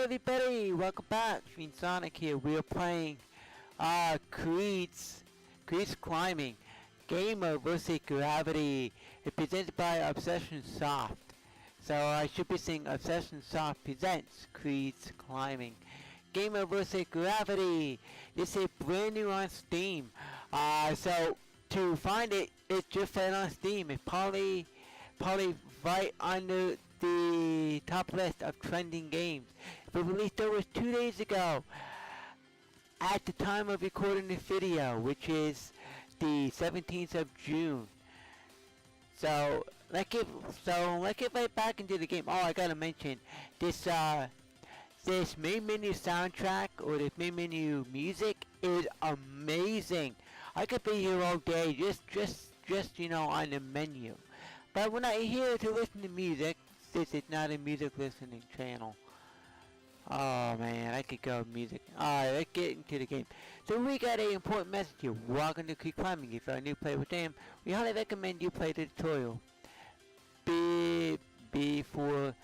everybody, welcome back. Fiend Sonic here. We are playing Kreedz Climbing Gamer vs Gravity. It's presented by Obsession Soft. So I should be saying Obsession Soft presents Kreedz Climbing Gamer vs Gravity. This is brand new on Steam. So to find it, it's just right on Steam. It's probably right under the top list of trending games. It was released over 2 days ago at the time of recording this video, which is the 17th of June. So let's get right back into the game. Oh, I gotta mention this main menu soundtrack, or this main menu music, is amazing. I could be here all day just you know, on the menu. But we're not here to listen to music. This is not a music listening channel. Oh man, I could go music. Alright, let's get into the game. So we got an important message here. Welcome to Kreedz Climbing. If you're a new player with them, we highly recommend you play the tutorial before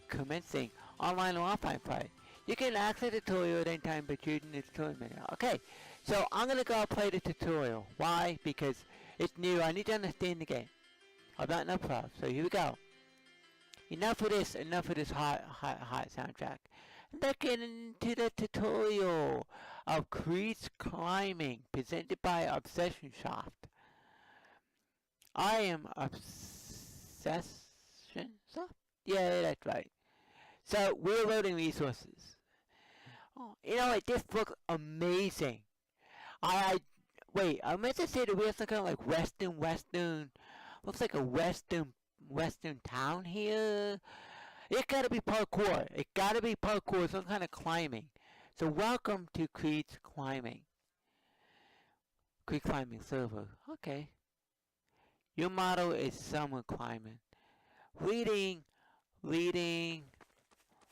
commencing online or offline play. You can access the tutorial at any time by choosing the tutorial menu. Okay, so I'm gonna go play the tutorial. Why? Because it's new. I need to understand the game. I'm not no pro, so here we go. Enough of this hot soundtrack. Let's get into the tutorial of Kreedz Climbing, presented by Obsession Soft. I am Obsession Soft? Yeah, that's right. So, we're loading resources. Oh, you know what, this looks amazing. Wait, I meant to say that we have some kind of like western, looks like a western town here. It gotta be parkour. It gotta be parkour, some kind of climbing. So welcome to Kreedz Climbing. Kreedz Climbing server. Okay. Your motto is summer climbing. Leading,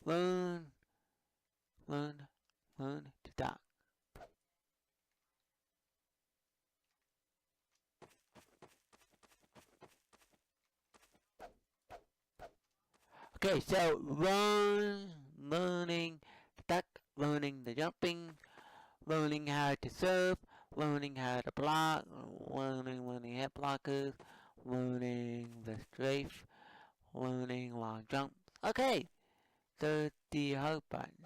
learn to dock. Okay, so learning the duck, learning the jumping, learning how to surf, learning how to block, learning head blockers, learning the strafe, learning long jumps. Okay, so the hard button.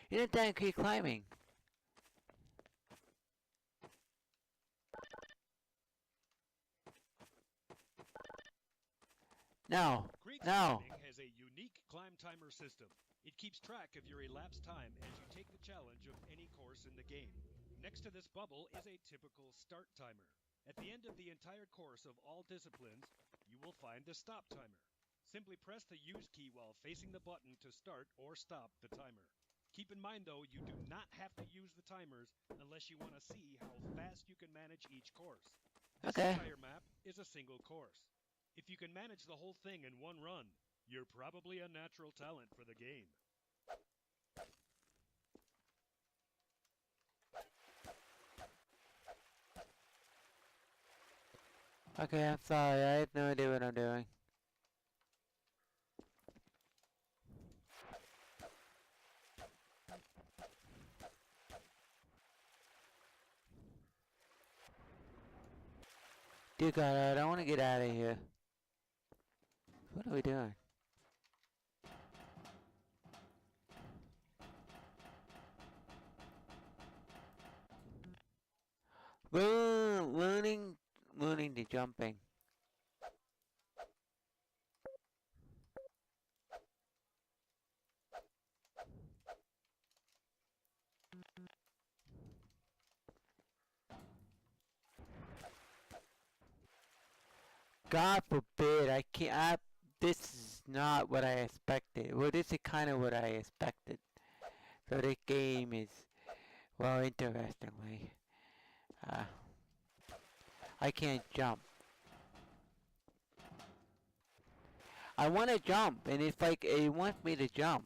You're not done Kreedz Climbing. No. Kreedz Climbing has a unique climb timer system. It keeps track of your elapsed time as you take the challenge of any course in the game. Next to this bubble is a typical start timer. At the end of the entire course of all disciplines, you will find the stop timer. Simply press the use key while facing the button to start or stop the timer. Keep in mind though, you do not have to use the timers unless you want to see how fast you can manage each course. This entire map is a single course. If you can manage the whole thing in one run, you're probably a natural talent for the game. Okay, I'm sorry, I have no idea what I'm doing. Dear God, I don't want to get out of here. What are we doing? Learning the jumping. God forbid, I can't. This is not what I expected. Well, this is kind of what I expected. So this game is, well, interestingly, I can't jump. I want to jump, and it's like it wants me to jump.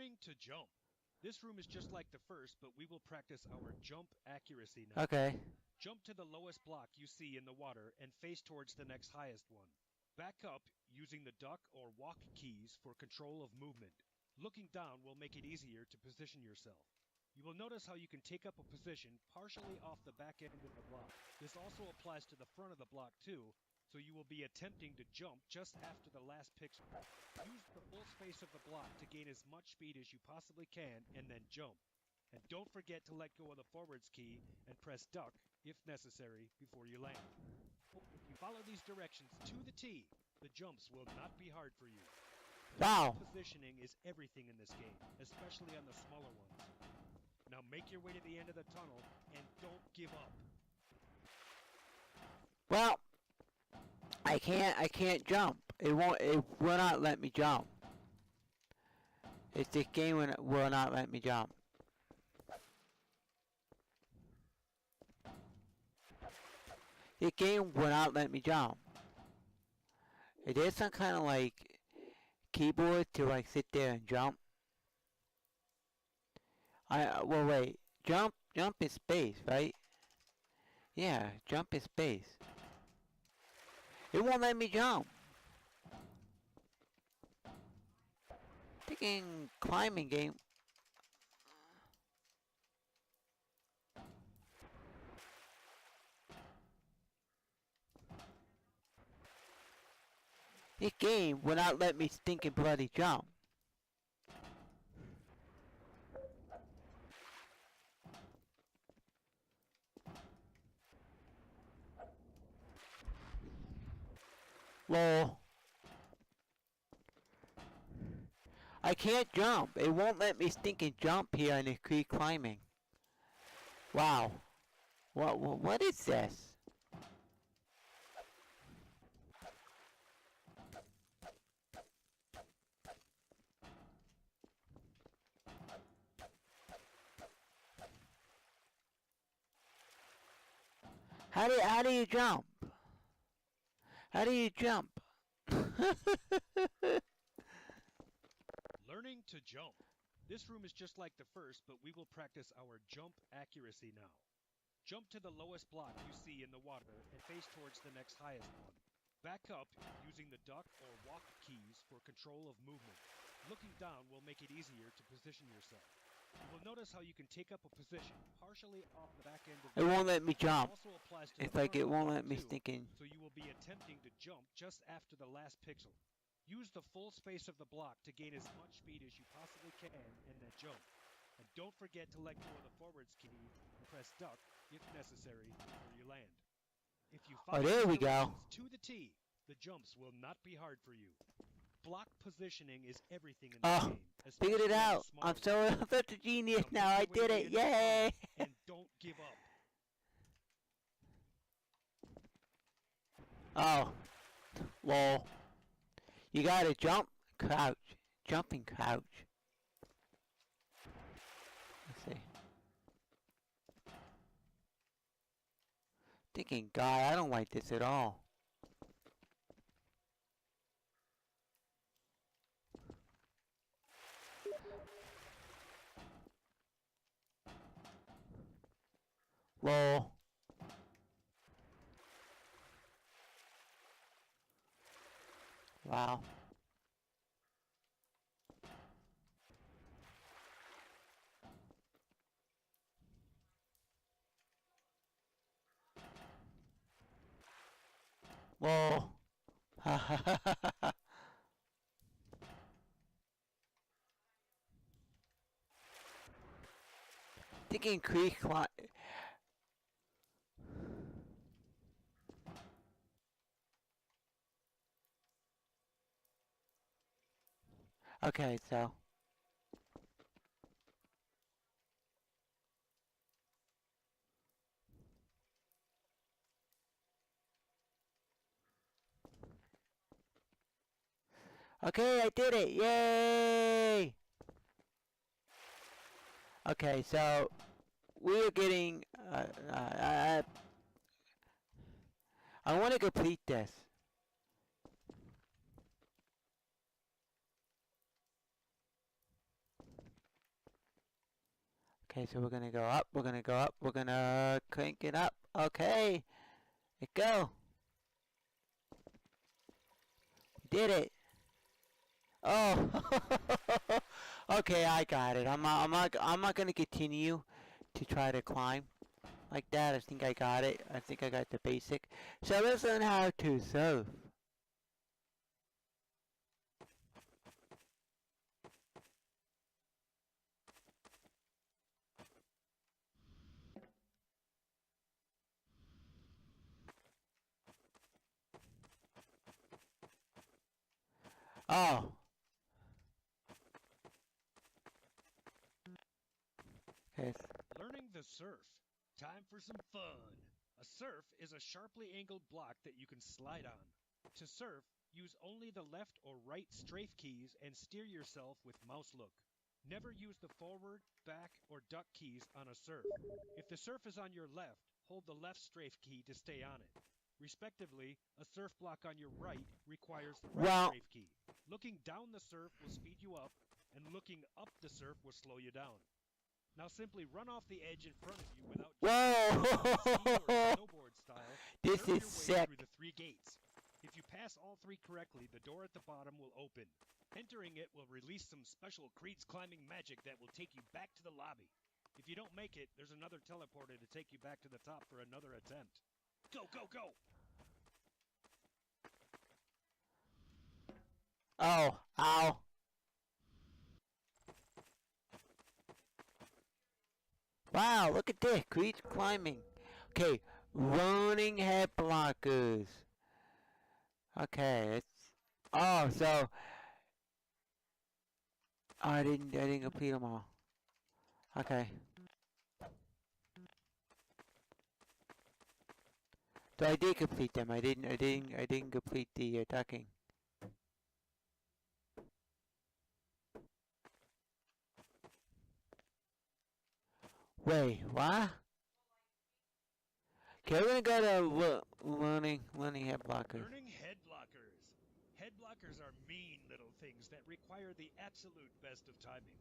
Learning to jump. This room is just like the first, but we will practice our jump accuracy now. Okay. Jump to the lowest block you see in the water and face towards the next highest one. Back up using the duck or walk keys for control of movement. Looking down will make it easier to position yourself. You will notice how you can take up a position partially off the back end of the block. This also applies to the front of the block too, so you will be attempting to jump just after the last pixel. Use the full space of the block to gain as much speed as you possibly can and then jump. And don't forget to let go of the forwards key and press duck, if necessary, before you land. If you follow these directions to the T, the jumps will not be hard for you. Wow. Positioning is everything in this game, especially on the smaller ones. Now make your way to the end of the tunnel and don't give up. Well, I can't jump. It will not let me jump. This game will not let me jump. This game will not let me jump. Is there some kind of like keyboard to like sit there and jump? Well wait, jump is space, right? Yeah, jump is space. It won't let me jump. Freaking climbing game. This game will not let me stinking bloody jump. Lol. I can't jump. It won't let me stinking jump here in the Kreedz Climbing. Wow. What is this? How do you jump? How do you jump? Learning to jump. This room is just like the first, but we will practice our jump accuracy now. Jump to the lowest block you see in the water and face towards the next highest one. Back up using the duck or walk keys for control of movement. Looking down will make it easier to position yourself. You will notice how you can take up a position partially off the back end of the It won't let me It jump. also applies to It's the like front it of the won't block let me too, stinking. so you will be attempting to jump just after the last pixel. Use the full space of the block to gain as much speed as you possibly can and then jump. And don't forget to let go of the forwards key and press duck, if necessary, before you land. If you follow there we these go. directions to the T, the jumps will not be hard for you. Block positioning is everything in this game. Figured it especially on the out. smaller I'm so ones. such a genius Now now. I make your way did to it. the end of the Yay! tunnel and don't give up. Oh. Lol. You gotta jump, crouch. Jump and crouch. Let's see. Thinking, God, I don't like this at all. Lol. Wow. Lol. Ha ha ha ha ha. Thinking Kreedz Climbing. Okay, so. Okay, I did it! Yay! Okay, so we are getting. I want to complete this. Okay, so we're gonna go up, we're gonna go up, we're gonna crank it up. Okay, let go. Did it. Oh, okay, I got it. I'm not gonna continue to try to climb like that. I think I got it. I think I got the basic. So let's learn how to surf. Oh, okay. Learning the surf. Time for some fun. A surf is a sharply angled block that you can slide on. To surf, use only the left or right strafe keys and steer yourself with mouse look. Never use the forward, back, or duck keys on a surf. If the surf is on your left, hold the left strafe key to stay on it. Respectively, a surf block on your right requires the right Well, strafe key. Looking down the surf will speed you up, and looking up the surf will slow you down. Now simply run off the edge in front of you without ski or whoa! snowboard style. This Surf is your way sick. through the 3 gates. If you pass all 3 correctly, the door at the bottom will open. Entering it will release some special Kreedz Climbing magic that will take you back to the lobby. If you don't make it, there's another teleporter to take you back to the top for another attempt. Go, go, go! Oh, ow. Wow, look at this. Kreedz Climbing. Okay, running head blockers. Okay, it's... Oh, so... Oh, I didn't complete them all. Okay. So I did complete them. I didn't complete the ducking. Wait, what? Okay, we're gonna go to learning head blockers. Learning head blockers. Head blockers are mean little things that require the absolute best of timing.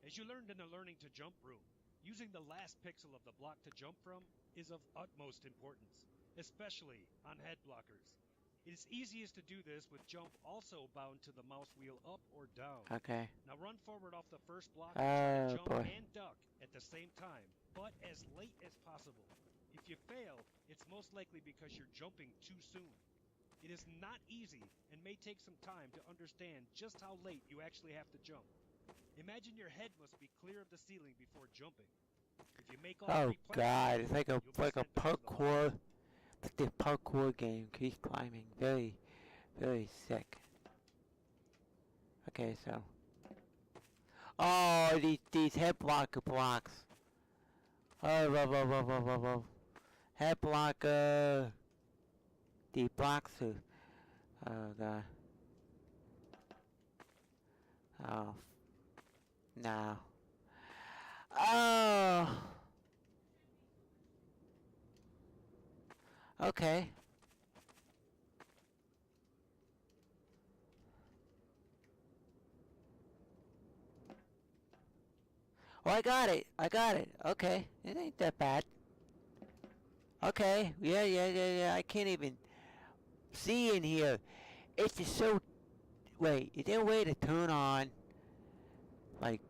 As you learned in the learning to jump room, using the last pixel of the block to jump from is of utmost importance, especially on head blockers. It is easiest to do this with jump also bound to the mouse wheel up or down. Okay. Now run forward off the first block and try to Oh jump boy. and duck at the same time, but as late as possible. If you fail, it's most likely because you're jumping too soon. It is not easy and may take some time to understand just how late you actually have to jump. Imagine your head must be clear of the ceiling before jumping. If you make all Oh 3 planks, god, it's like a you'll be sent back to the lobby. parkour, like the parkour game. Kreedz Climbing, very sick. Okay, so. Oh, these head blocker blocks. Oh, whoa. Head blocker. The blocks are. Oh god. Oh. No. Oh. Okay. Oh, I got it. Okay. It ain't that bad. Okay. Yeah. I can't even see in here. It's just so... Wait, is there a way to turn on... Like...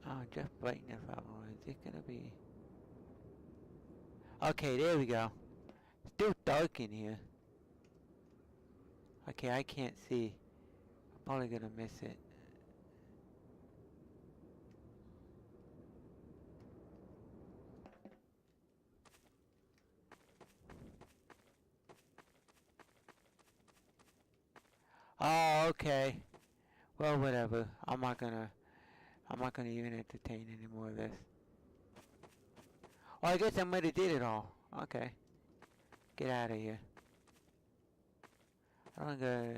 Oh, just brightness level. Is it gonna be... Okay, there we go. It's still dark in here. Okay, I can't see. I'm probably gonna miss it. Oh, okay. Well, whatever. I'm not gonna even entertain any more of this. Oh, I guess I might have did it all. Okay. Get out of here. I don't go...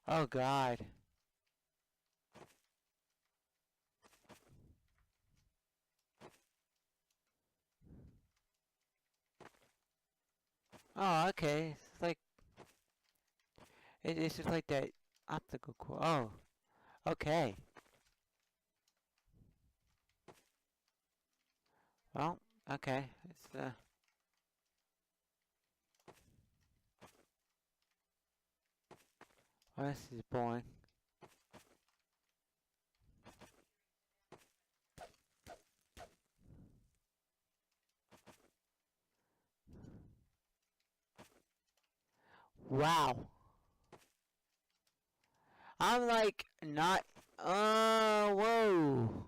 Oh, God. Oh, okay. It's like it's just like that optical cord. Oh, okay. Well, okay. Well, this is boring. Wow. I'm like not. Whoa.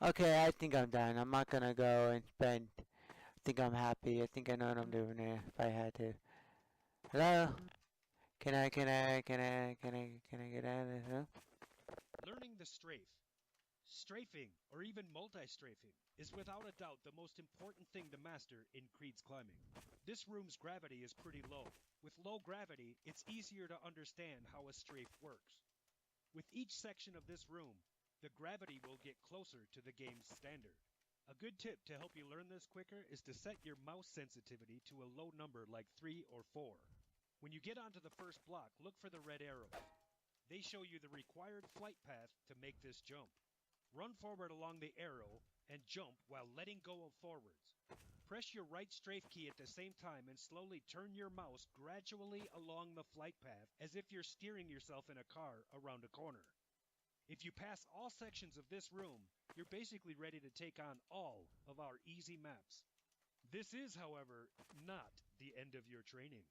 Okay, I think I'm done. I'm not gonna go and spend. I think I'm happy. I think I know what I'm doing here. If I had to. Hello? Can I get out of this? Huh? Learning the strafe. Strafing, or even multi-strafing, is without a doubt the most important thing to master in Kreedz Climbing. This room's gravity is pretty low. With low gravity, it's easier to understand how a strafe works. With each section of this room, the gravity will get closer to the game's standard. A good tip to help you learn this quicker is to set your mouse sensitivity to a low number like 3 or 4. When you get onto the first block, look for the red arrows. They show you the required flight path to make this jump. Run forward along the arrow and jump while letting go of forwards. Press your right strafe key at the same time and slowly turn your mouse gradually along the flight path as if you're steering yourself in a car around a corner. If you pass all sections of this room, you're basically ready to take on all of our easy maps. This is, however, not the end of your training.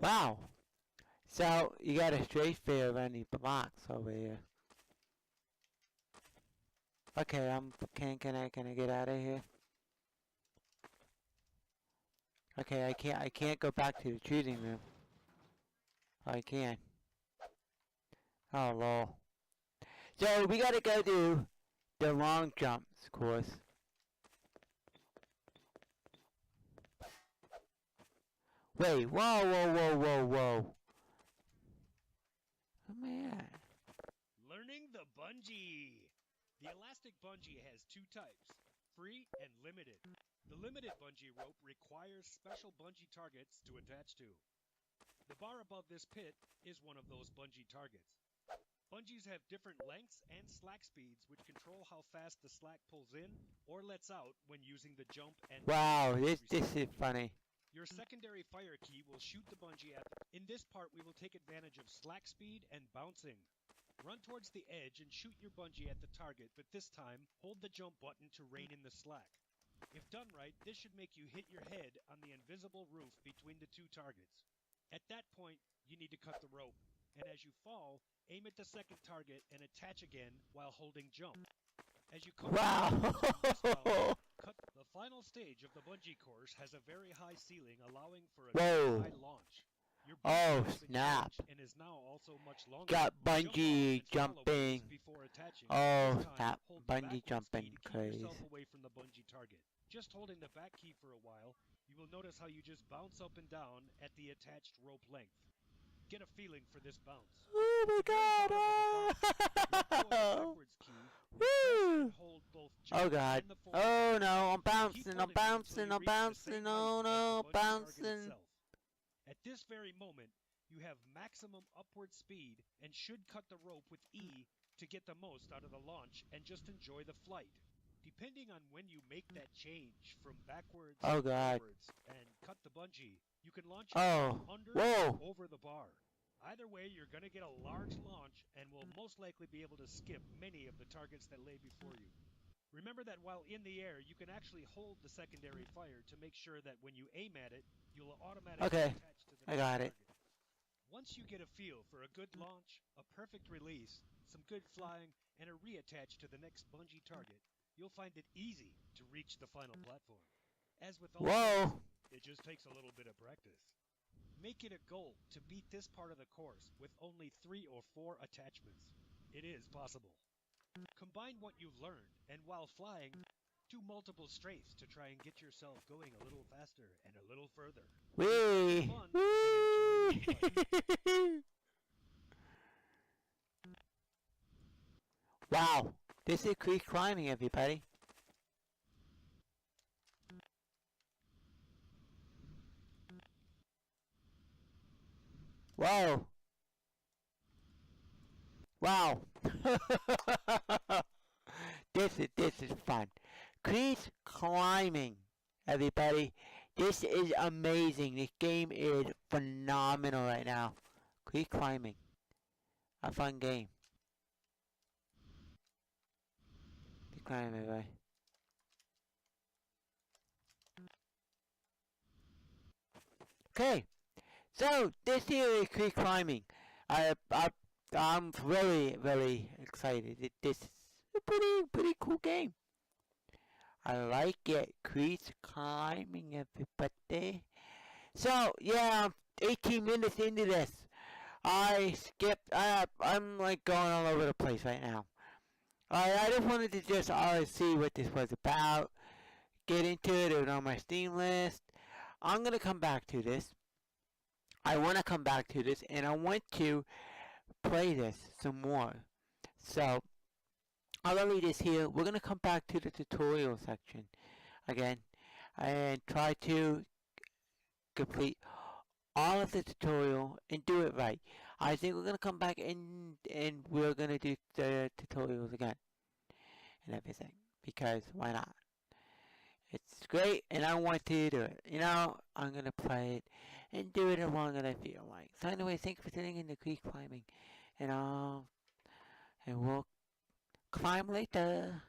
Wow. So you got a straight fare around these blocks over here. Okay, can I get out of here? Okay, I can't go back to the choosing room. Oh, I can. Oh lol. So we gotta go do the long jumps course. Wait, whoa. Where am I at? Learning the bungee. The elastic bungee has two types, free and limited. The limited bungee rope requires special bungee targets to attach to. The bar above this pit is one of those bungee targets. Bungees have different lengths and slack speeds which control how fast the slack pulls in or lets out when using the jump and Wow, release this is response. funny. Your secondary fire key will shoot the bungee at. In this part, we will take advantage of slack speed and bouncing. Run towards the edge and shoot your bungee at the target, but this time, hold the jump button to rein in the slack. If done right, this should make you hit your head on the invisible roof between the two targets. At that point, you need to cut the rope, and as you fall, aim at the second target and attach again while holding jump. As you come Wow. cut. The final stage of the bungee course has a very high ceiling, allowing for a very Whoa. high launch. Your Oh, bungee has been snap. changed and is now also much longer. Got Jump off bungee and follow jumping. this before attaching. Oh, This time, snap. hold the Bungee backwards key jumping to keep craze. yourself away from the bungee target. Just holding the back key for a while, you will notice how you just bounce up and down at the attached rope length. Get a feeling for this bounce. Oh my The very bottom of the box, let go of the god. backwards key and press Woo. and hold both jump Oh god. and the forward Oh button. no, I'm Keep bouncing, I'm holding them until bouncing, you I'm reach the bouncing. same Oh height as no, the bungee target bouncing. itself. At this very moment, you have maximum upward speed and should cut the rope with E to get the most out of the launch and just enjoy the flight. Depending on when you make that change from backwards Oh to god. forwards and cut the bungee, you can launch Oh. yourself under Whoa. or over the bar. Either way, you're going to get a large launch and will most likely be able to skip many of the targets that lay before you. Remember that while in the air, you can actually hold the secondary fire to make sure that when you aim at it, you'll automatically Okay. attach to the I next got it. target. Once you get a feel for a good launch, a perfect release, some good flying, and a reattach to the next bungee target, you'll find it easy to reach the final platform. As with all games, Whoa! it just takes a little bit of practice. Make it a goal to beat this part of the course with only 3 or 4 attachments. It is possible. Combine what you've learned, and while flying, do multiple strafes to try and get yourself going a little faster and a little further. It's Wee! fun, and enjoy your flight. Wow! This is Kreedz Climbing, everybody. Whoa! Wow! this is fun. Kreedz Climbing, everybody. This is amazing. This game is phenomenal right now. Kreedz Climbing, a fun game. Keep climbing, everybody. Okay, so this here is Kreedz Climbing. I'm very excited. This is a pretty cool game. I like it. Kreedz Climbing, everybody. So yeah, I'm 18 minutes into this. I skipped. I'm like going all over the place right now. I just wanted to just see what this was about. Get into it. It was on my Steam list. I'm gonna come back to this. I want to come back to this, and I want to play this some more. So I'll leave this here. We're gonna come back to the tutorial section again and try to complete all of the tutorial and do it right. I think we're gonna come back and we're gonna do the tutorials again and everything, because why not? It's great, and I want to do it. You know, I'm gonna play it and do it as long as I feel like. So anyway, thanks for tuning in to Kreedz Climbing, and we'll climb later.